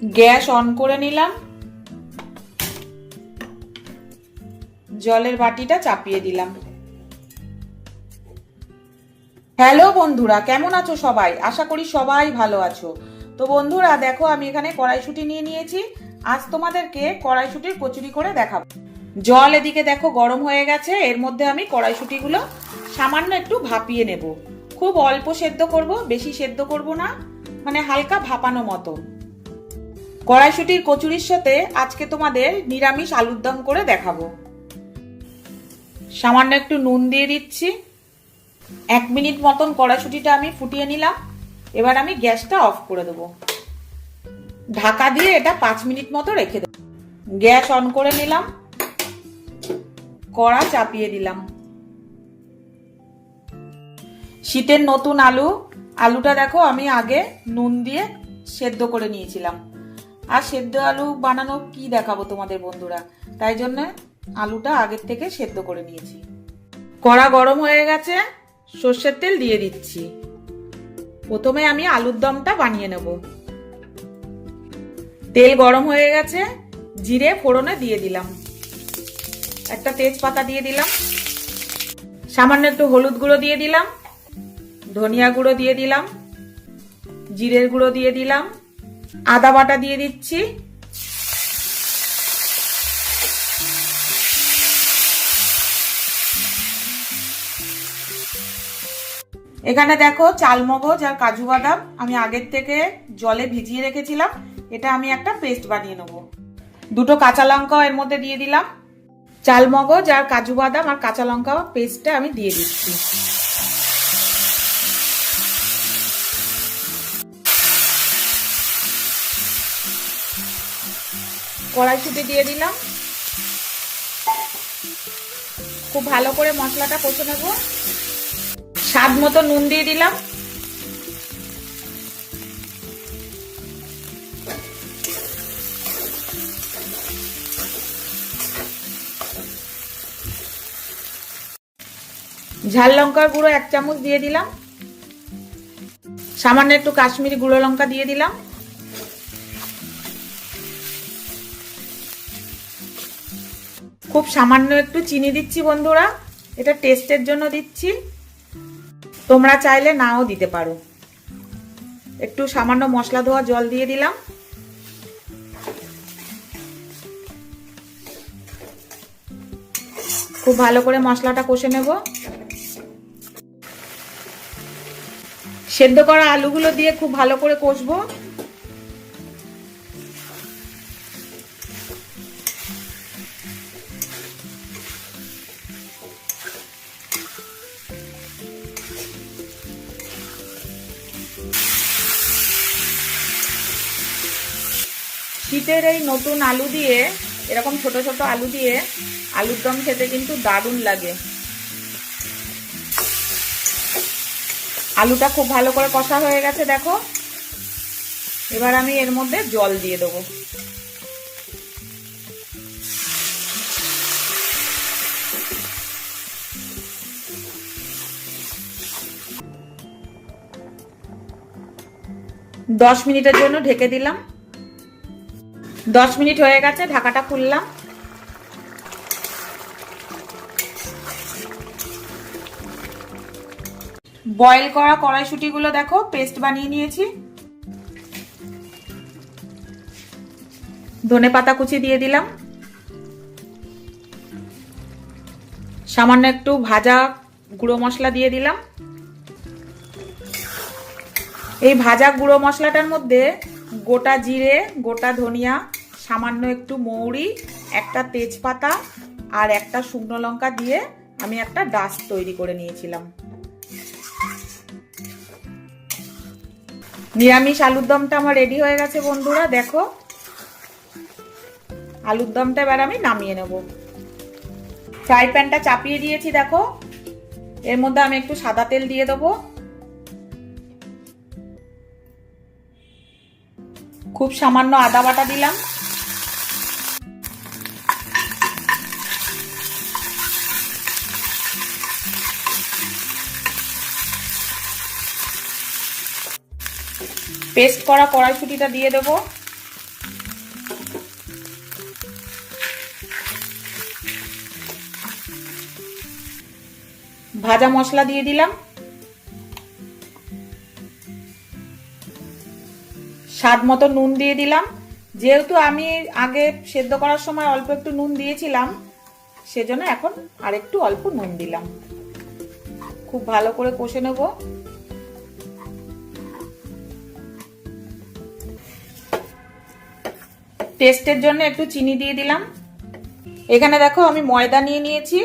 Gas on করে নিলাম, জলের বাটিটা চাপিয়ে দিলাম। হ্যালো বন্ধুরা, কেমন আছো সবাই? আশা করি সবাই ভালো আছো। তো বন্ধুরা দেখো, আমি এখানে কড়াইশুঁটি নিয়ে নিয়েছি। আজ তোমাদেরকে কড়াইশুঁটির কচুরি করে দেখাবো। জল এদিকে দেখো গরম হয়ে গেছে, এর মধ্যে আমি কড়াইশুঁটিগুলো সামান্য একটু ভাপিয়ে নেব। খুব অল্প সেদ্ধ করব, বেশি সেদ্ধ করব না, মানে হালকা ভাপানো মতো। কড়াইশুঁটির কচুরির সাথে আজকে তোমাদের নিরামিষ আলুর দম করে দেখাবো। সামান্য একটু নুন দিয়ে দিচ্ছি। 1 মিনিট মতন কড়াইশুঁটিটা আমি ফুটিয়ে নিলাম। এবার আমি গ্যাসটা অফ করে দেবো। ঢাকা দিয়ে এটা 5 মিনিট মতো রেখে দেবো। গ্যাস অন করে নিলাম, কড়া চাপিয়ে দিলাম। শীতের নতুন আলুটা দেখো আমি আগে নুন দিয়ে সেদ্ধ করে নিয়েছিলাম। আর সেদ্ধ আলু বানানো কি দেখাবো তোমাদের বন্ধুরা, তাই জন্য আলুটা আগের থেকে সেদ্ধ করে নিয়েছি। কড়া গরম হয়ে গেছে, সর্ষের তেল দিয়ে দিচ্ছি। প্রথমে আমি আলুর দমটা বানিয়ে নেব। তেল গরম হয়ে গেছে, জিরে ফোড়নে দিয়ে দিলাম, একটা তেজপাতা দিয়ে দিলাম, সামান্য একটু হলুদ গুঁড়ো দিয়ে দিলাম, ধনিয়া গুঁড়ো দিয়ে দিলাম, জিরের গুঁড়ো দিয়ে দিলাম, আদা বাটা দিয়ে দিচ্ছি, এখানে দেখো চালমগজ আর কাজু বাদাম আমি আগের থেকে জলে ভিজিয়ে রেখেছিলাম। এটা আমি একটা পেস্ট বানিয়ে নেব। 2টো কাঁচা লঙ্কা এর মধ্যে দিয়ে দিলাম। চালমগজ আর কাজু বাদাম আর কাঁচা লঙ্কা পেস্টটা আমি দিয়ে দিচ্ছি। কড়াইশুঁটি দিয়ে দিলাম। খুব ভালো করে মশলাটা কষে নেব। স্বাদ মতো নুন দিয়ে দিলাম। ঝাল লঙ্কার গুঁড়ো 1 চামচ দিয়ে দিলাম। সামান্য একটু কাশ্মীরি গুঁড়ো লঙ্কা দিয়ে দিলাম। খুব সামান্য একটু চিনি দিচ্ছি বন্ধুরা, এটা টেস্টের জন্য দিচ্ছি, তোমরা চাইলে নাও দিতে পারো। একটু সামান্য মশলা ধোয়া জল দিয়ে দিলাম। খুব ভালো করে মশলাটা কষে নেব। সেদ্ধ করা আলুগুলো দিয়ে খুব ভালো করে কষবো। শীতের এই নতুন আলু দিয়ে, এরকম ছোট ছোট আলু দিয়ে আলুর দম খেতে কিন্তু দারুণ লাগে। আলুটা খুব ভালো করে কষা হয়ে গেছে দেখো। এবার আমি এর মধ্যে জল দিয়ে দেবো। দশ মিনিটের জন্য ঢেকে দিলাম। 10 মিনিট হয়ে গেছে, ঢাকাটা খুললাম। বয়েল করা কড়াইশুঁটিগুলো দেখো পেস্ট বানিয়ে নিয়েছি। ধনেপাতা কুচি দিয়ে দিলাম। সামান্য একটু ভাজা গুঁড়ো মশলা দিয়ে দিলাম। এই ভাজা গুঁড়ো মশলাটার মধ্যে গোটা জিরে, গোটা ধনিয়া, সামান্য একটু মৌরি, একটা তেজপাতা আর একটা শুকনো লঙ্কা দিয়ে আমি একটা ডাস্ট তৈরি করে নিয়েছিলাম। নিরামিষ আলুর দমটা আমার রেডি হয়ে গেছে বন্ধুরা, দেখো। আলুর দমটা এবার আমি নামিয়ে নেব। ফ্রাই প্যানটা চাপিয়ে দিয়েছি দেখো। এর মধ্যে আমি একটু সাদা তেল দিয়ে দেবো। খুব সামান্য আদা বাটা দিলাম। পেস্ট করা কড়াইশুঁটিটা দিয়ে দেবো। ভাজা মশলা দিয়ে দিলাম, স্বাদ মতো নুন দিয়ে দিলাম। যেহেতু আমি আগে সেদ্ধ করার সময় অল্প একটু নুন দিয়েছিলাম, সেজন্য এখন আরেকটু অল্প নুন দিলাম। খুব ভালো করে কষে নেব। টেস্টের জন্য একটু চিনি দিয়ে দিলাম। এখানে দেখো আমি ময়দা নিয়ে নিয়েছি,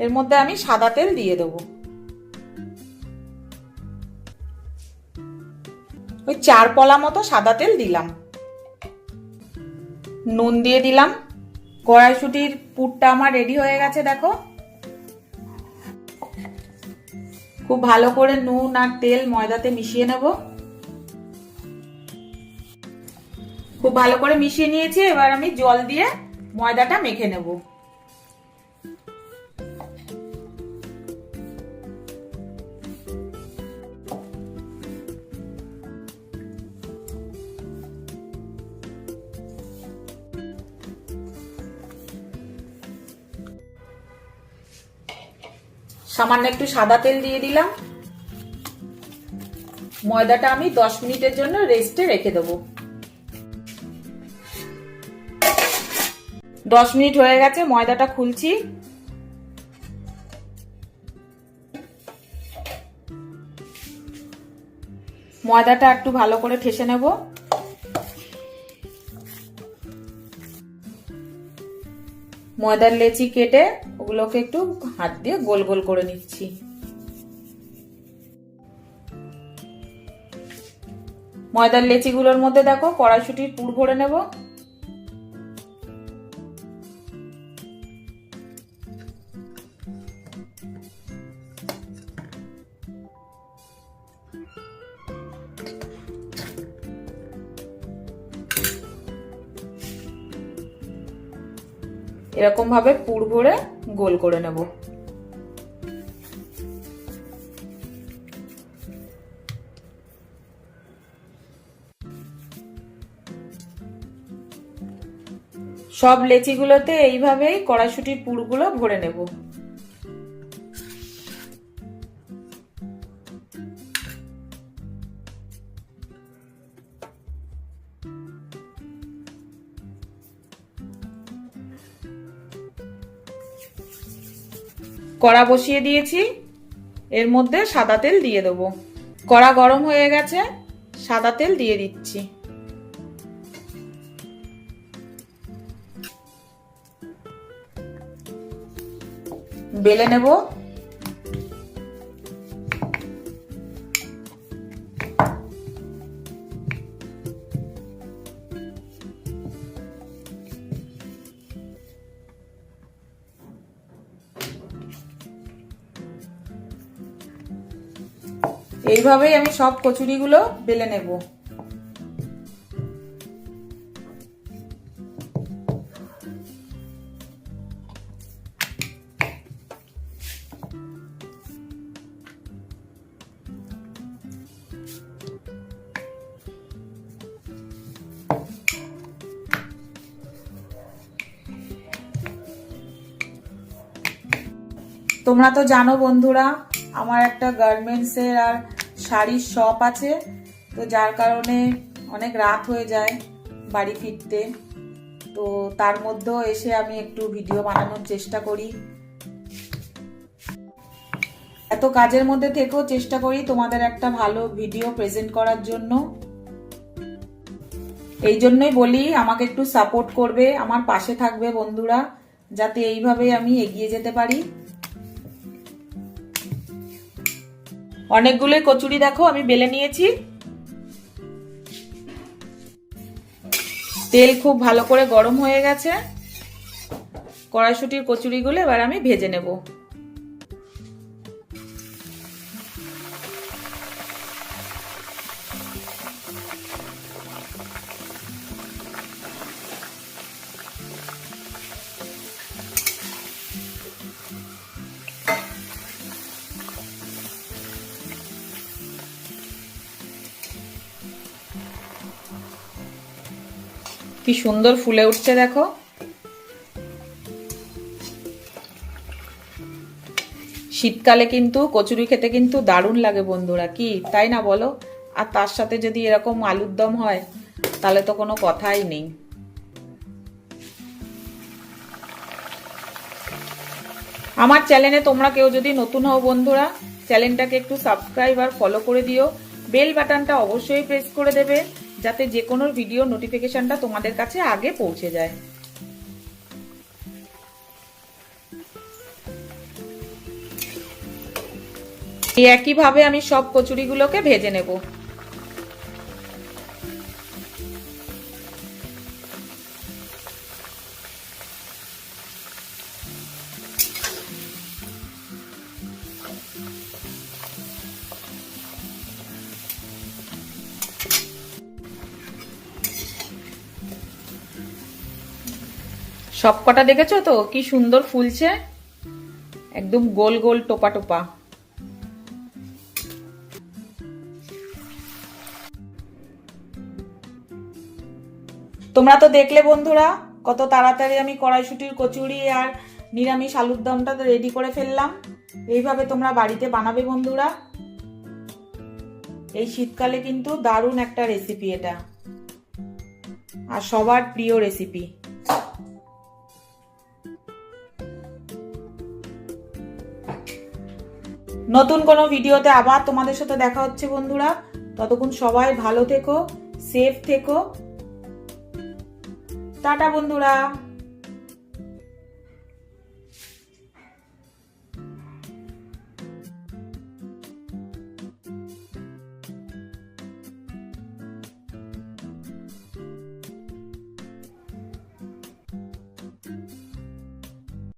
এর মধ্যে আমি সাদা তেল দিয়ে দেবো। ওই 4 পলা মতো সাদা তেল দিলাম। নুন দিয়ে দিলাম। কড়াইশুটির পুরটা আমার রেডি হয়ে গেছে দেখো। খুব ভালো করে নুন আর তেল ময়দাতে মিশিয়ে নেব। খুব ভালো করে মিশিয়ে নিয়েছি, এবার আমি জল দিয়ে ময়দাটা মেখে নেব। সামান্য একটু সাদা তেল দিয়ে দিলাম। ময়দাটা আমি 10 মিনিটের জন্য রেস্টে রেখে দেবো। 10 মিনিট হয়ে গেছে, ময়দাটা খুলছি। ময়দাটা একটু ভালো করে ঠেসে নেব। ময়দার লেচি কেটে ওগুলোকে একটু হাত দিয়ে গোল গোল করে নিচ্ছি। ময়দার লেচিগুলোর মধ্যে দেখো কড়াইশুটির পুর ভরে নেব। এরকম ভাবে পুর ভরে গোল করে নেব। সব লেচিগুলোতে এইভাবেই কড়াইশুটির পুরগুলো ভরে নেব। কড়া বসিয়ে দিয়েছি, এর মধ্যে সাদা তেল দিয়ে দেবো। কড়া গরম হয়ে গেছে, সাদা তেল দিয়ে দিচ্ছি। বেলে নেব। এইভাবেই আমি সব কচুরিগুলো বেলে নেব। তোমরা তো জানো বন্ধুরা, আমার একটা গার্মেন্টসের আর শাড়ির শপ আছে, তো যার কারণে অনেক রাত হয়ে যায় বাড়ি ফিরতে। তো তার মধ্যেও এসে আমি একটু ভিডিও বানানোর চেষ্টা করি। এত কাজের মধ্যে থেকেও চেষ্টা করি তোমাদের একটা ভালো ভিডিও প্রেজেন্ট করার জন্য। এই জন্যই বলি আমাকে একটু সাপোর্ট করবে, আমার পাশে থাকবে বন্ধুরা, যাতে এইভাবে আমি এগিয়ে যেতে পারি। অনেকগুলো কচুরি দেখো আমি বেলে নিয়েছি। তেল খুব ভালো করে গরম হয়ে গেছে। কড়াইশুটির কচুরিগুলো এবার আমি ভেজে নেব। কি সুন্দর ফুলে উঠছে দেখো। শীতকালে কিন্তু কচুরি খেতে কিন্তু দারুণ লাগে বন্ধুরা, কি তাই না বলো? আর তার সাথে যদি এরকম আলুর দম হয় তাহলে তো কোনো কথাই নেই। আমার চ্যানেলে তোমরা কেউ যদি নতুন হও বন্ধুরা, চ্যানেলটাকে একটু সাবস্ক্রাইব আর ফলো করে দিও। বেল বাটনটা অবশ্যই প্রেস করে দেবে, যাতে যে কোনো ভিডিও নোটিফিকেশনটা তোমাদের কাছে আগে পৌঁছে যায়। এই একইভাবে আমি সব কচুরিগুলোকে ভেজে নেব। সব কটা দেখেছো তো কি সুন্দর ফুলছে, একদম গোল গোল টোপা টোপা। তোমরা তো দেখলে বন্ধুরা কত তাড়াতাড়ি আমি কড়াইশুঁটির কচুরি আর নিরামিষ আলুর দমটা রেডি করে ফেললাম। এইভাবে তোমরা বাড়িতে বানাবে বন্ধুরা। এই শীতকালে কিন্তু দারুণ একটা রেসিপি এটা, আর সবার প্রিয় রেসিপি। নতুন কোনো ভিডিওতে আবার তোমাদের সাথে দেখা হচ্ছে বন্ধুরা। ততক্ষণ সবাই ভালো থেকো, সেফ থেকো। টাটা বন্ধুরা।